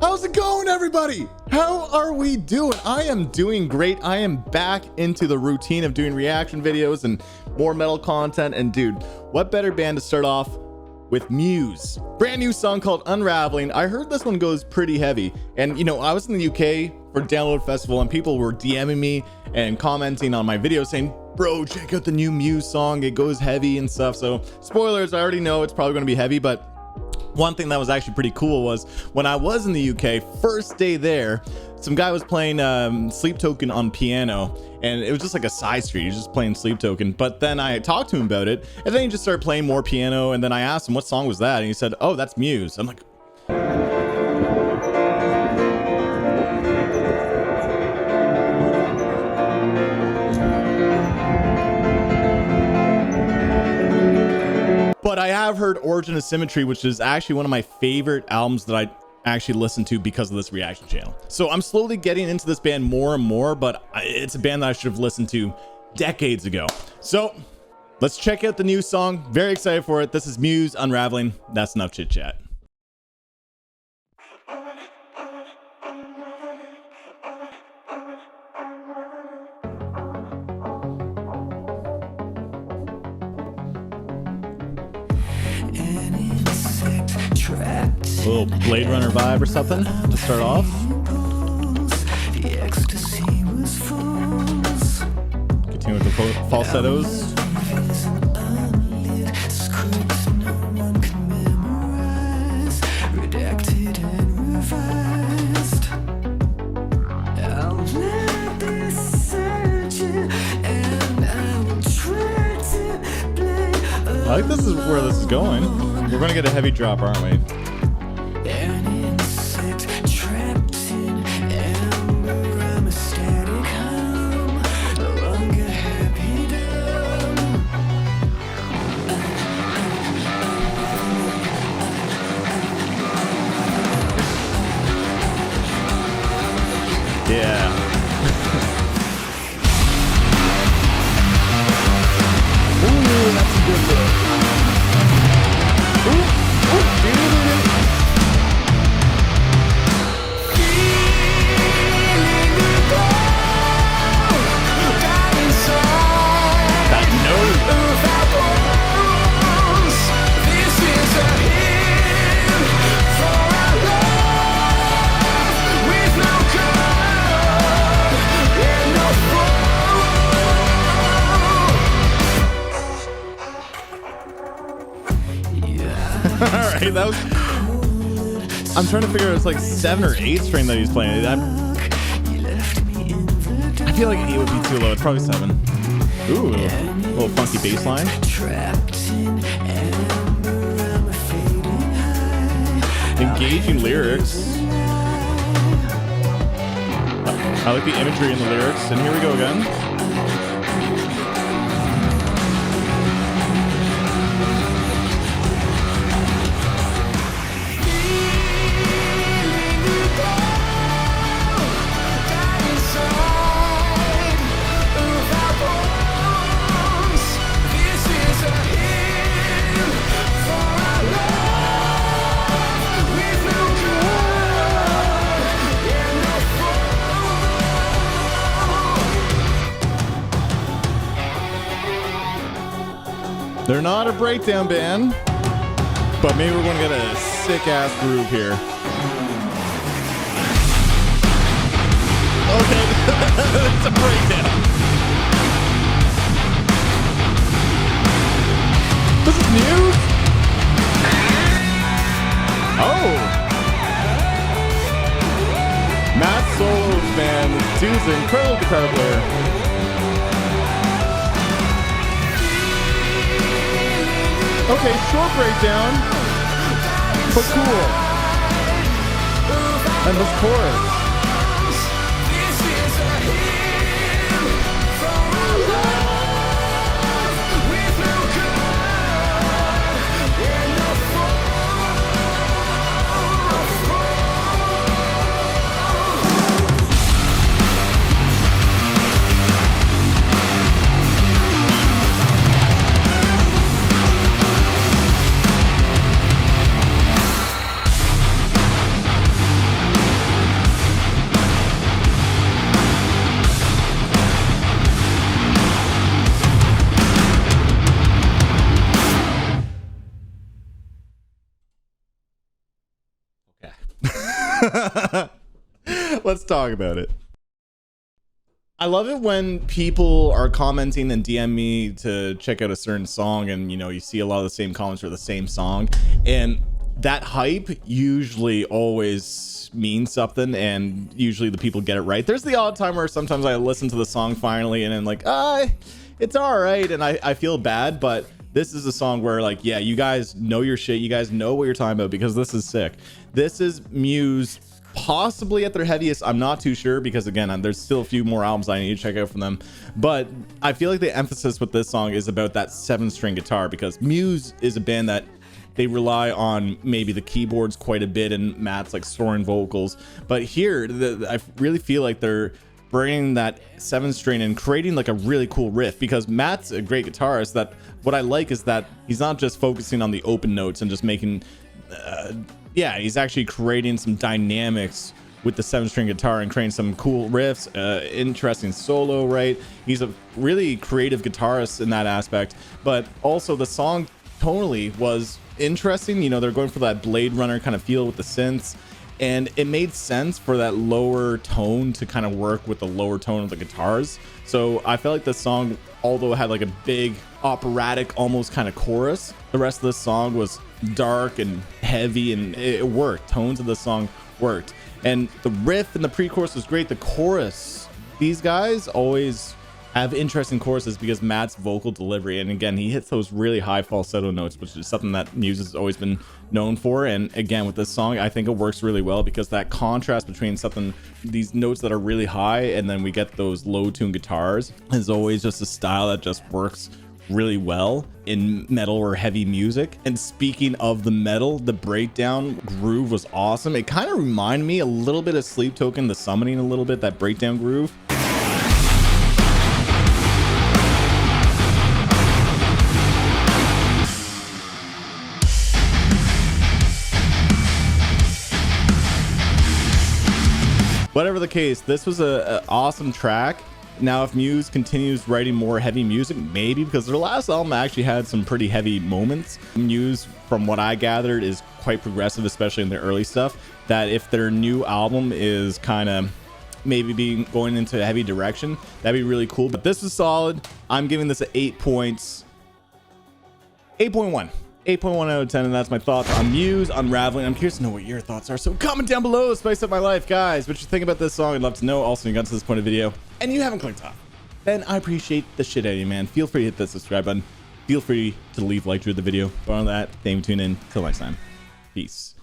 How's it going, everybody? How are we doing? I am doing great. I am back into the routine of doing reaction videos and more metal content. And dude, what better band to start off with Muse? Brand new song called Unraveling. I heard this one goes pretty heavy. And you know, I was in the UK for Download Festival and people were DMing me and commenting on my video saying, bro, check out the new Muse song. It goes heavy and stuff. So spoilers, I already know it's probably going to be heavy, but one thing that was actually pretty cool was when I was in the UK, first day there, some guy was playing Sleep Token on piano, and it was just like a side street. He was just playing Sleep Token. But then I talked to him about it, and then he just started playing more piano. And then I asked him, what song was that? And he said, oh, that's Muse. I'm like, but I have heard Origin of Symmetry, which is actually one of my favorite albums that I actually listen to because of this reaction channel. So I'm slowly getting into this band more and more, but it's a band that I should have listened to decades ago. So let's check out the new song. Very excited for it. This is Muse, Unraveling. That's enough chit chat. A little Blade Runner vibe or something to start off. Continue with the falsettos. I like this is where this is going. We're gonna get a heavy drop, aren't we? Yeah. Ooh, that's a good look. Alright, that was... I'm trying to figure out, it's like 7 or 8 string that he's playing. I feel like 8 would be too low. It's probably 7. Ooh, a little funky bass line. Engaging lyrics. I like the imagery in the lyrics. And here we go again. They're not a breakdown band, but maybe we're going to get a sick-ass groove here. Okay, it's a breakdown. This is new? Oh! Matt Solo's band. Dude's an incredible guitar player. Okay, short breakdown, but cool. And this chorus. Let's talk about it. I love it when people are commenting and DM me to check out a certain song, and you know, you see a lot of the same comments for the same song, and that hype usually always means something, and usually the people get it right. There's the odd time where sometimes I listen to the song finally and I'm like, it's all right, and I feel bad, but this is a song where, like, yeah, you guys know your shit, you guys know what you're talking about, because this is sick. This is Muse possibly at their heaviest. I'm not too sure, because again, there's still a few more albums I need to check out from them, but I feel like the emphasis with this song is about that 7-string guitar, because Muse is a band that they rely on maybe the keyboards quite a bit and Matt's like soaring vocals, but here I really feel like they're bringing that 7-string and creating like a really cool riff, because Matt's a great guitarist. That what I like is that he's not just focusing on the open notes and just making yeah, he's actually creating some dynamics with the 7-string guitar and creating some cool riffs, interesting solo, right? He's a really creative guitarist in that aspect, but also the song tonally was interesting. You know, they're going for that Blade Runner kind of feel with the synths, and it made sense for that lower tone to kind of work with the lower tone of the guitars. So I felt like the song, although it had like a big operatic almost kind of chorus, the rest of the song was dark and heavy, and it worked. Tones of the song worked, and the riff and the pre-chorus was great. The chorus, these guys always have interesting choruses because Matt's vocal delivery, and again, he hits those really high falsetto notes, which is something that Muse has always been known for. And again, with this song, I think it works really well, because that contrast between these notes that are really high and then we get those low tune guitars is always just a style that just works really well in metal or heavy music. And speaking of the metal, the breakdown groove was awesome. It kind of reminded me a little bit of Sleep Token, the Summoning, a little bit, that breakdown groove. Whatever the case, this was an awesome track. Now, if Muse continues writing more heavy music, maybe, because their last album actually had some pretty heavy moments. Muse, from what I gathered, is quite progressive, especially in their early stuff, that if their new album is kind of maybe going into a heavy direction, that'd be really cool. But this was solid. I'm giving this an 8 points. 8.1. 8.1 out of 10, and that's my thoughts on Muse Unraveling. I'm curious to know what your thoughts are, so comment down below. Spice up my life, guys. What you think about this song, I'd love to know. Also, you got to this point of the video and you haven't clicked off, then I appreciate the shit out of you, man. Feel free to hit that subscribe button. Feel free to leave a like to the video. But on that, thank you for tuning in. Till next time, peace.